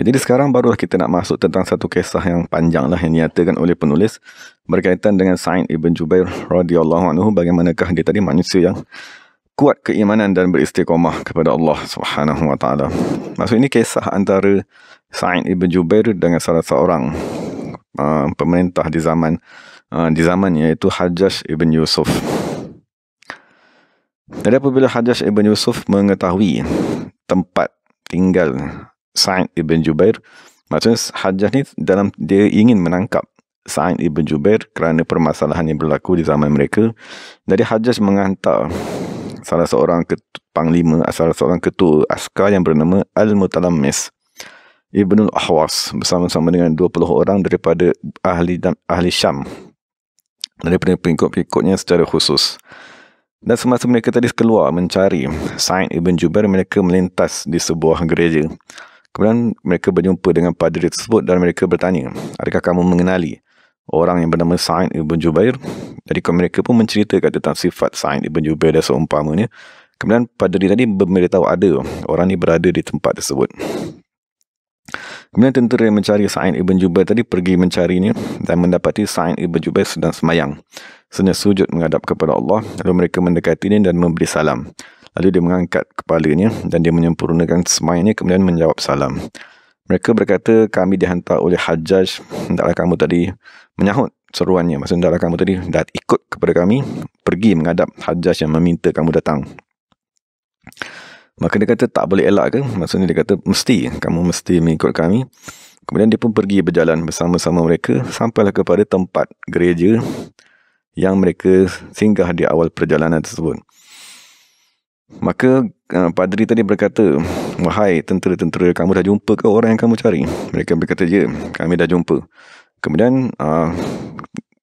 Okay, jadi sekarang barulah kita nak masuk tentang satu kisah yang panjang lah yang dinyatakan oleh penulis berkaitan dengan Sa'id ibn Jubair radhiyallahu anhu, bagaimanakah dia tadi manusia yang kuat keimanan dan beristiqamah kepada Allah Subhanahu wa taala. Maksud ini kisah antara Sa'id ibn Jubair dengan salah seorang pemerintah di zaman iaitu Hajjaj ibn Yusuf. Jadi apabila Hajjaj ibn Yusuf mengetahui tempat tinggal Sa'id ibn Jubair, maksudnya Hajjaj ni dia ingin menangkap Sa'id ibn Jubair kerana permasalahan yang berlaku di zaman mereka. Jadi Hajjaj menghantar salah seorang ketua askar yang bernama Al-Mutalammis Ibnul Ahwas bersama-sama dengan 20 orang daripada ahli Syam, daripada pengikut-pengikutnya secara khusus. Dan semasa mereka tadi keluar mencari Sa'id ibn Jubair, mereka melintas di sebuah gereja. Kemudian mereka berjumpa dengan padri tersebut dan mereka bertanya, adakah kamu mengenali orang yang bernama Sa'id ibn Jubair? Jadi mereka pun menceritakan tentang sifat Sa'id ibn Jubair dan seumpamanya. Kemudian padri tadi memberitahu ada orang ni berada di tempat tersebut. Kemudian tentera yang mencari Sa'id ibn Jubair tadi pergi mencarinya dan mendapati Sa'id ibn Jubair sedang semayang, sedang sujud menghadap kepada Allah. Lalu mereka mendekatinya dan memberi salam. Lalu dia mengangkat kepalanya dan dia menyempurnakan semayangnya, kemudian menjawab salam. Mereka berkata, kami dihantar oleh Hajjaj, hendaklah kamu tadi menyahut seruannya. Maksudnya hendaklah kamu tadi dah ikut kepada kami, pergi menghadap Hajjaj yang meminta kamu datang. Maka dia kata, tak boleh elak ke? Maksudnya dia kata, kamu mesti mengikut kami. Kemudian dia pun pergi berjalan bersama-sama mereka sampailah kepada tempat gereja yang mereka singgah di awal perjalanan tersebut. Maka padri tadi berkata, wahai tentera-tentera, kamu dah jumpa ke orang yang kamu cari? Mereka berkata, ya, kami dah jumpa. Kemudian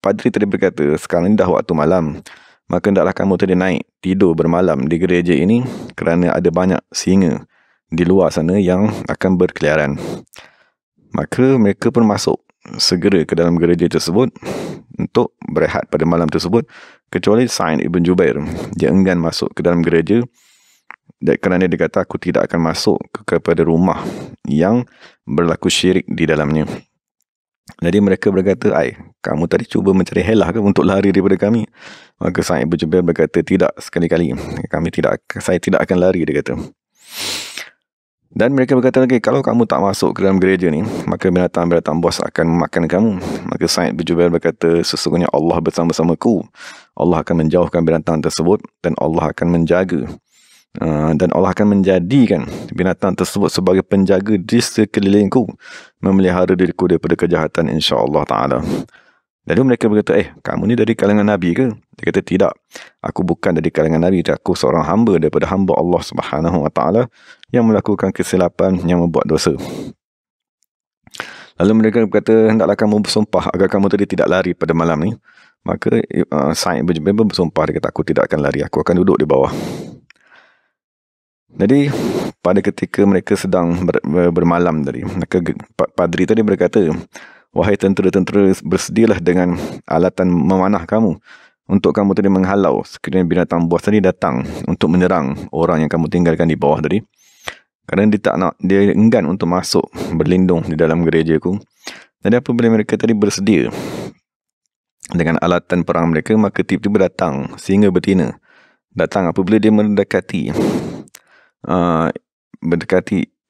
padri tadi berkata, sekarang ni dah waktu malam, maka hendaklah kamu tadi naik tidur bermalam di gereja ini kerana ada banyak singa di luar sana yang akan berkeliaran. Maka mereka pun masuk segera ke dalam gereja tersebut untuk berehat pada malam tersebut, kecuali Sa'id ibn Jubair. Dia enggan masuk ke dalam gereja kerana dia kata, aku tidak akan masuk kepada rumah yang berlaku syirik di dalamnya. Jadi mereka berkata, kamu tadi cuba mencari helah ke untuk lari daripada kami? Maka Sa'id ibn Jubair berkata, tidak, sekali-kali saya tidak akan lari, dia kata. Dan mereka berkata lagi, kalau kamu tak masuk ke dalam gereja ni, maka binatang-binatang buas akan memakan kamu. Maka Sa'id bin Jubair berkata, sesungguhnya Allah bersama-samaku. Allah akan menjauhkan binatang tersebut dan Allah akan menjaga. Dan Allah akan menjadikan binatang tersebut sebagai penjaga di sekelilingku, memelihara diriku daripada kejahatan, insya-Allah ta'ala. Lalu mereka berkata, kamu ni dari kalangan Nabi ke? Dia kata, tidak, aku bukan dari kalangan Nabi, aku seorang hamba daripada hamba Allah Subhanahu wa ta'ala yang melakukan kesilapan, yang membuat dosa. Lalu mereka berkata, hendaklah kamu bersumpah agar kamu tadi tidak lari pada malam ni. Maka Sa'id bin Jubair bersumpah, dia kata, aku tidak akan lari, aku akan duduk di bawah. Jadi pada ketika mereka sedang bermalam tadi, maka padri tadi berkata, wahai tentera-tentera, bersedialah dengan alatan memanah kamu untuk kamu tadi menghalau sekiranya binatang buas tadi datang untuk menyerang orang yang kamu tinggalkan di bawah tadi. Kerana dia enggan untuk masuk berlindung di dalam gerejaku. Jadi apabila mereka tadi bersedia dengan alatan perang mereka, maka tiba-tiba datang singa betina. Datang apabila dia mendekati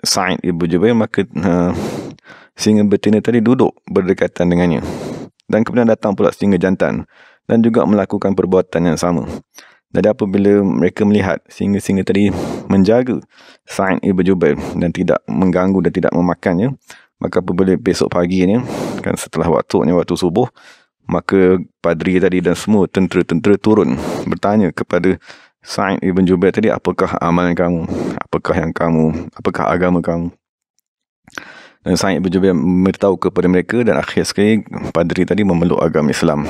Sa'id ibn Jubair, maka singa betina tadi duduk berdekatan dengannya. Dan kemudian datang pula singa jantan dan juga melakukan perbuatan yang sama. Jadi apabila mereka melihat singa-singa tadi menjaga Sa'id ibn Jubair dan tidak mengganggu dan tidak memakannya, maka apabila besok paginya, kan setelah waktu subuh, maka padri tadi dan semua tentera-tentera turun bertanya kepada Sa'id ibn Jubair tadi, apakah amalan kamu? Apakah agama kamu? Dan Sa'id ibn Jubair memberitahu kepada mereka dan akhir sekali padri tadi memeluk agama Islam.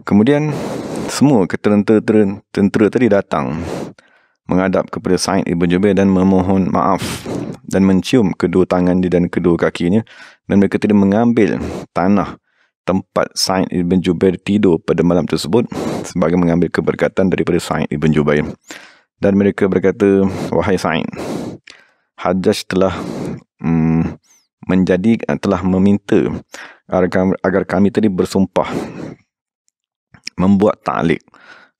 Kemudian semua tentera tadi datang menghadap kepada Sa'id ibn Jubair dan memohon maaf dan mencium kedua tangan dia dan kedua kakinya, dan mereka tadi mengambil tanah tempat Sa'id ibn Jubair tidur pada malam tersebut sebagai mengambil keberkatan daripada Sa'id ibn Jubair. Dan mereka berkata, wahai Sa'id, Hajjaj telah telah meminta agar kami tadi bersumpah membuat ta'liq.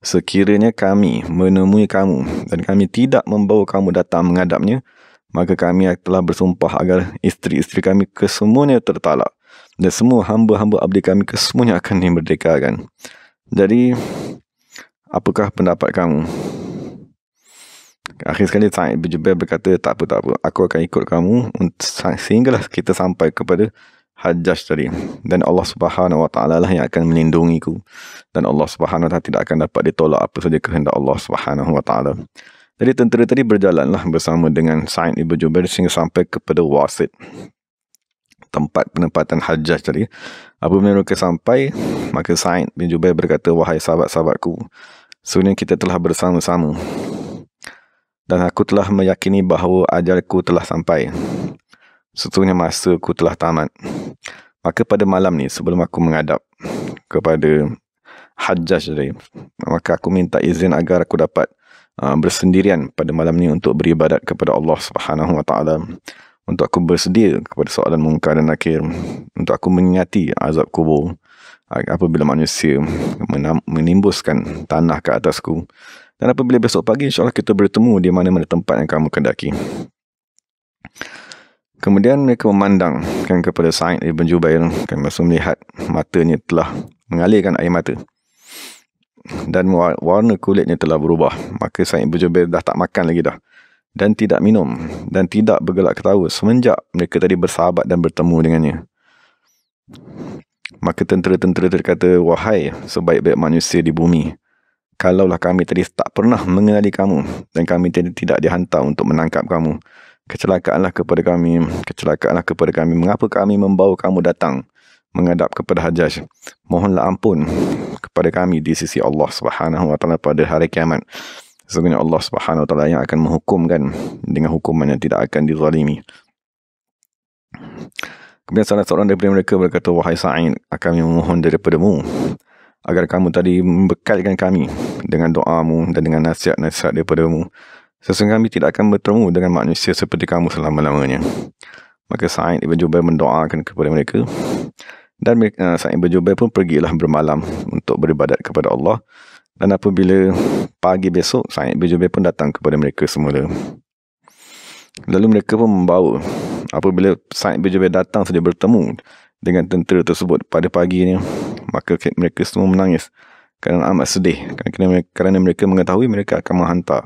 Sekiranya kami menemui kamu dan kami tidak membawa kamu datang menghadapnya, maka kami telah bersumpah agar isteri-isteri kami kesemuanya tertalak dan semua hamba-hamba abdi kami kesemuanya akan dimerdekakan. Jadi, apakah pendapat kamu? Akhir sekali Sa'id bin Jubair berkata, tak apa, aku akan ikut kamu sehinggalah kita sampai kepada Hajjaj tadi, dan Allah Subhanahu Wa Taala lah yang akan melindungiku, dan Allah Subhanahu Wa Taala tidak akan dapat ditolak apa saja kehendak Allah Subhanahu Wa Taala. Jadi tentera tadi berjalanlah bersama dengan Sa'id bin Jubair sehingga sampai kepada Wasit, tempat penempatan Hajjaj tadi. Apabila mereka sampai, maka Sa'id bin Jubair berkata, wahai sahabat-sahabatku, sebenarnya kita telah bersama-sama dan aku telah meyakini bahawa ajalku telah sampai. Sesungguhnya masaku telah tamat. Maka pada malam ni, sebelum aku menghadap kepada Hajjaj tadi, maka aku minta izin agar aku dapat bersendirian pada malam ni untuk beribadat kepada Allah Subhanahu Wa Taala, untuk aku bersedia kepada soalan mungkar dan nakir, untuk aku mengingati azab kubur apabila manusia menimbuskan tanah ke atasku, dan apabila besok pagi insyaAllah kita bertemu di mana-mana tempat yang kamu kendaki. Kemudian mereka memandangkan kepada Sa'id bin Jubair, kami masih melihat matanya telah mengalirkan air mata dan warna kulitnya telah berubah. Maka Sa'id bin Jubair dah tak makan lagi dah, dan tidak minum dan tidak bergelak ketawa semenjak mereka tadi bersahabat dan bertemu dengannya. Maka tentera-tentera berkata, wahai sebaik-baik manusia di bumi, kalaulah kami tadi tak pernah mengenali kamu dan kami tadi tidak dihantar untuk menangkap kamu, kecelakaanlah kepada kami. Mengapa kami membawa kamu datang menghadap kepada Hajjaj? Mohonlah ampun kepada kami di sisi Allah Subhanahu Wa Taala pada hari kiamat. Sesungguhnya Allah Subhanahu Wa Taala yang akan menghukumkan dengan hukuman yang tidak akan dizalimi. Kemudian salah seorang daripada mereka berkata, wahai Sa'id, kami memohon daripadamu agar kamu tadi membekalkan kami dengan doamu dan dengan nasihat-nasihat daripadamu. Sesungguhnya kami tidak akan bertemu dengan manusia seperti kamu selama-lamanya. Maka Sa'id bin Jubair mendoakan kepada mereka, dan Sa'id bin Jubair pun pergilah bermalam untuk beribadat kepada Allah. Dan apabila pagi besok, Sa'id bin Jubair pun datang kepada mereka semula. Lalu mereka pun membawa, apabila Sa'id bin Jubair datang saja bertemu dengan tentera tersebut pada paginya, maka mereka semua menangis kerana amat sedih, kerana mereka mengetahui mereka akan menghantar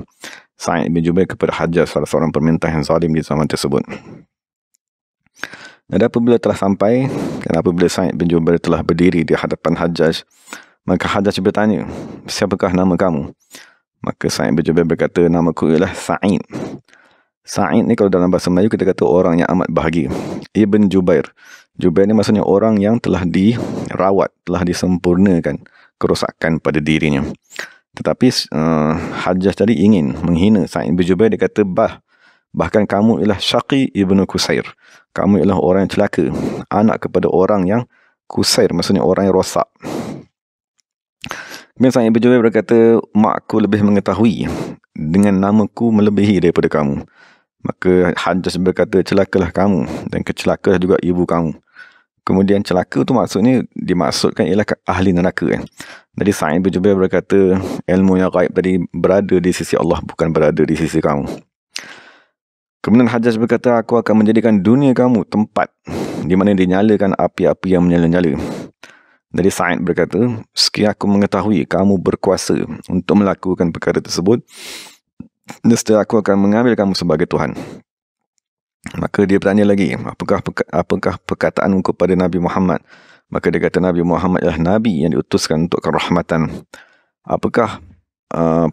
Sa'id bin Jubair kepada Hajjaj, salah seorang pemerintah yang zalim di zaman tersebut. Dan apabila telah sampai, dan apabila Sa'id bin Jubair telah berdiri di hadapan Hajjaj, maka Hajjaj bertanya, siapakah nama kamu? Maka Sa'id bin Jubair berkata, namaku ialah Sa'id. Sa'id ni kalau dalam bahasa Melayu kita kata orang yang amat bahagia. Ibn Jubair. Jubair ni maksudnya orang yang telah dirawat, telah disempurnakan kerosakan pada dirinya. Tetapi Hajjaj tadi ingin menghina Sa'id bin Jubair. Dia kata, bahkan kamu ialah Syaqi ibn Qusair. Kamu ialah orang yang celaka, anak kepada orang yang Qusair, maksudnya orang yang rosak. Kemudian Sa'id bin Jubair berkata, makku lebih mengetahui dengan namaku melebihi daripada kamu. Maka Hajjaj berkata, celakalah kamu dan kecelakalah juga ibu kamu. Kemudian celaka tu maksudnya dimaksudkan ialah ahli neraka kan. Jadi Sa'id bin Jubair berkata, ilmu yang gaib tadi berada di sisi Allah, bukan berada di sisi kamu. Kemudian Hajjaj berkata, aku akan menjadikan dunia kamu tempat di mana dinyalakan api-api yang menyala-nyala. Jadi Sa'id berkata, sekiranya aku mengetahui kamu berkuasa untuk melakukan perkara tersebut, nescaya aku akan mengambil kamu sebagai Tuhan. Maka dia bertanya lagi, apakah perkataanmu kepada Nabi Muhammad? Maka dia kata, Nabi Muhammad adalah Nabi yang diutuskan untuk kerahmatan. Apakah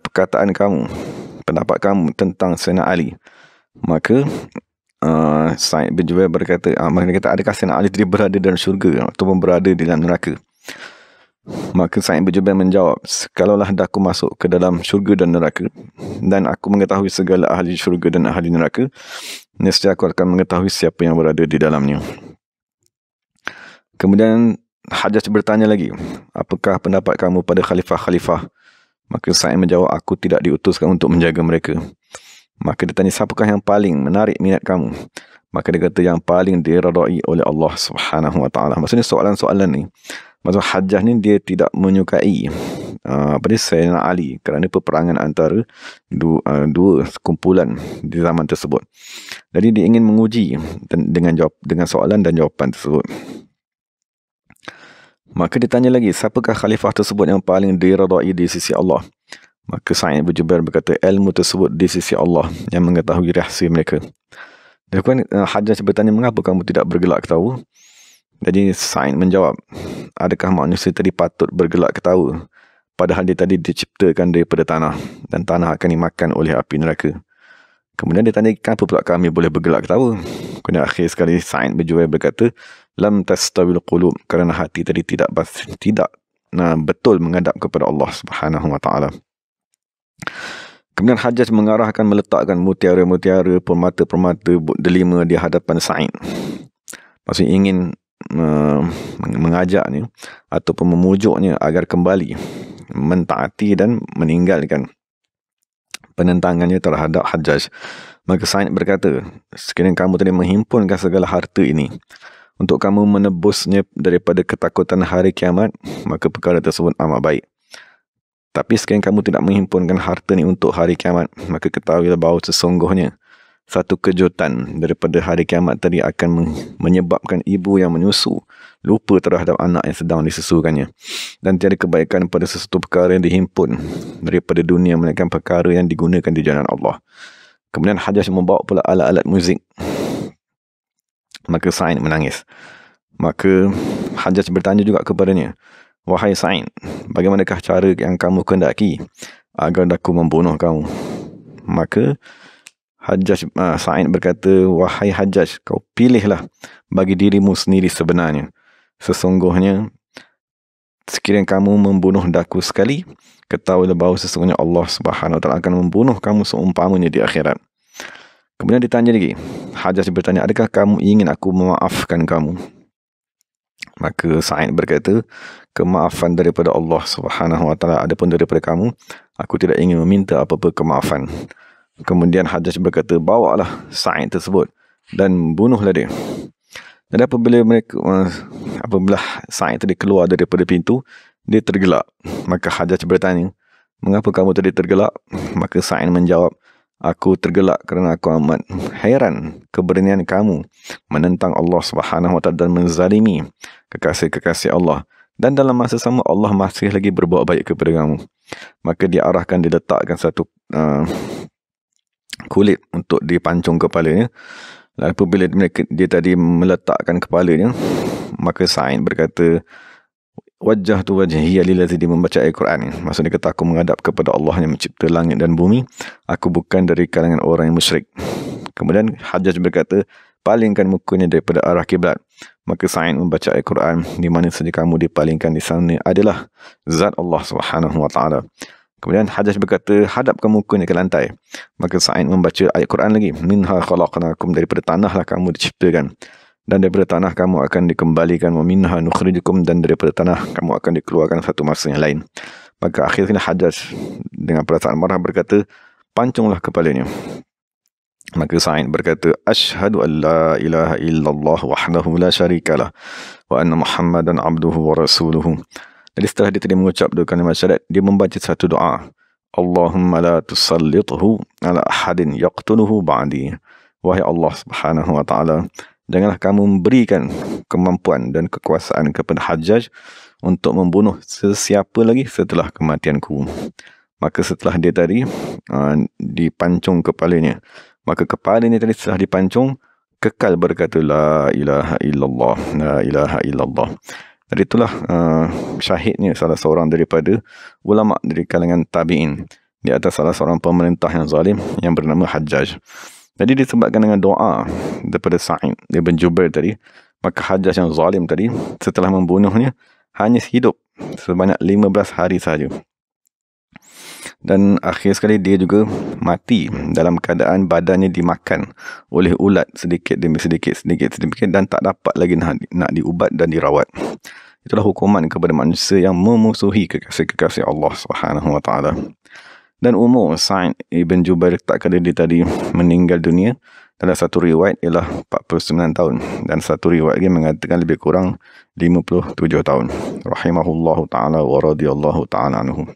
perkataan kamu, pendapat kamu tentang Sayyidina Ali? Maka Sa'id bin Jubair berkata, maka dia kata, adakah Sayyidina Ali tadi berada dalam syurga ataupun berada di dalam neraka? Maka Sa'id bin Jubair menjawab, kalaulah dah aku masuk ke dalam syurga dan neraka, dan aku mengetahui segala ahli syurga dan ahli neraka, nescaya aku akan mengetahui siapa yang berada di dalamnya. Kemudian Hajjaj bertanya lagi, apakah pendapat kamu pada khalifah-khalifah? Maka Sa'id menjawab, aku tidak diutuskan untuk menjaga mereka. Maka dia tanya, siapakah yang paling menarik minat kamu? Maka dia kata yang paling diredai oleh Allah Subhanahu Wa Taala. Maksudnya soalan-soalan ni, maksud Hajjaj ni dia tidak menyukai Sayyidina Ali kerana peperangan antara dua kumpulan di zaman tersebut. Jadi dia ingin menguji dengan soalan dan jawapan tersebut. Maka dia tanya lagi, siapakah khalifah tersebut yang paling diredai di sisi Allah? Maka Sa'id bin Jubair berkata, ilmu tersebut di sisi Allah yang mengetahui rahsia mereka. Dan Hajjaj bertanya, mengapa kamu tidak bergelak ketawa? Jadi Sa'id menjawab, adakah manusia tadi patut bergelak ketawa? Padahal dia tadi diciptakan daripada tanah, dan tanah akan dimakan oleh api neraka. Kemudian dia tanya, kenapa pula kami boleh bergelak ketawa? Kemudian akhir sekali Sa'id bin Jubair berkata, lam tastawil qulub, kerana hati tadi tidak betul menghadap kepada Allah Subhanahu Wa Taala. Kemudian Hajjaj mengarahkan meletakkan mutiara-mutiara, permata-permata delima di hadapan Sa'id. Maksudnya ingin mengajaknya ataupun memujuknya agar kembali mentaati dan meninggalkan penentangannya terhadap Hajjaj. Maka Sa'id berkata, sekiranya kamu tadi menghimpunkan segala harta ini untuk kamu menebusnya daripada ketakutan hari kiamat, maka perkara tersebut amat baik. Tapi sekiranya kamu tidak menghimpunkan harta ni untuk hari kiamat, maka ketahuilah bahawa sesungguhnya satu kejutan daripada hari kiamat tadi akan menyebabkan ibu yang menyusu lupa terhadap anak yang sedang disusukannya. Dan tiada kebaikan pada sesuatu perkara yang dihimpun daripada dunia melainkan perkara yang digunakan di jalan Allah. Kemudian Hajjaj membawa pula alat-alat muzik. Maka Sa'id menangis. Maka Hajjaj bertanya juga kepadanya, wahai Sa'id, bagaimanakah cara yang kamu kehendaki agar aku membunuh kamu? Maka Sa'id berkata, wahai Hajjaj, kau pilihlah bagi dirimu sendiri sebenarnya. Sesungguhnya, sekiranya kamu membunuh daku sekali, ketahuilah bahawa sesungguhnya Allah Subhanahu Wa Taala akan membunuh kamu seumpamanya di akhirat. Kemudian ditanya lagi, Hajjaj bertanya, adakah kamu ingin aku memaafkan kamu? Maka Sa'id berkata, kemaafan daripada Allah Subhanahu Wa Taala, adapun daripada kamu, aku tidak ingin meminta apa-apa kemaafan. Kemudian Hajjaj berkata, bawalah Sa'id tersebut dan bunuhlah dia. Dan apabila Sa'id tadi keluar daripada pintu, dia tergelak. Maka Hajjaj bertanya, mengapa kamu tadi tergelak? Maka Sa'id menjawab, aku tergelak kerana aku amat heran keberanian kamu menentang Allah Subhanahu Wa Taala dan menzalimi kekasih-kekasih Allah. Dan dalam masa sama Allah masih lagi berbuat baik kepada kamu. Maka diletakkan satu kulit untuk dipancung kepalanya. Lalu apabila dia tadi meletakkan kepalanya, maka Sa'id berkata, wajah tu wajhiya lillazi, membaca Al-Quran. Maksudnya kata, aku menghadap kepada Allah yang mencipta langit dan bumi. Aku bukan dari kalangan orang yang musyrik. Kemudian Hajjaj berkata, palingkan mukanya daripada arah kiblat. Maka Sa'id membaca Al-Quran, di mana saja kamu dipalingkan di sana adalah zat Allah Subhanahu Wa Taala. Kemudian Hajjaj berkata, hadapkan mukanya ke lantai. Maka Sa'id membaca ayat Quran lagi, minha khalaqnakum, daripada tanahlah kamu diciptakan, dan daripada tanah kamu akan dikembalikan, wa minha nukhrijukum, dan daripada tanah kamu akan dikeluarkan satu masa yang lain. Maka akhirnya Hajjaj dengan perasaan marah berkata, pancunglah kepalanya. Maka Sa'id berkata, asyhadu an la ilaha illallah wahdahu la syarikalah wa anna Muhammadan abduhu wa rasuluhu. Jadi setelah dia tadi mengucap dua kalimat syahadat, dia membaca satu doa, Allahumma la tusallithu ala ahadin yaqtuluhu ba'di. Wahai Allah Subhanahu Wa Taala, janganlah kamu memberikan kemampuan dan kekuasaan kepada Hajjaj untuk membunuh sesiapa lagi setelah kematianku. Maka setelah dia tadi dipancung kepalanya, maka kepalanya tadi setelah dipancung kekal berkata la ilaha illallah, la ilaha illallah. Jadi itulah syahidnya salah seorang daripada ulama dari kalangan tabi'in di atas salah seorang pemerintah yang zalim yang bernama Hajjaj. Jadi disebabkan dengan doa daripada Sa'id bin Jubair tadi, maka Hajjaj yang zalim tadi setelah membunuhnya hanya hidup sebanyak 15 hari sahaja. Dan akhir sekali dia juga mati dalam keadaan badannya dimakan oleh ulat sedikit demi sedikit dan tak dapat lagi nak diubat dan dirawat. Itulah hukuman kepada manusia yang memusuhi kekasih-kekasih Allah Subhanahu Wa Taala. Dan umur Sa'id ibn Jubair tak kala dia tadi meninggal dunia, dalam satu riwayat ialah 49 tahun dan satu riwayat lagi mengatakan lebih kurang 57 tahun. Rahimahullahu ta'ala wa radiyallahu ta'ala anhu.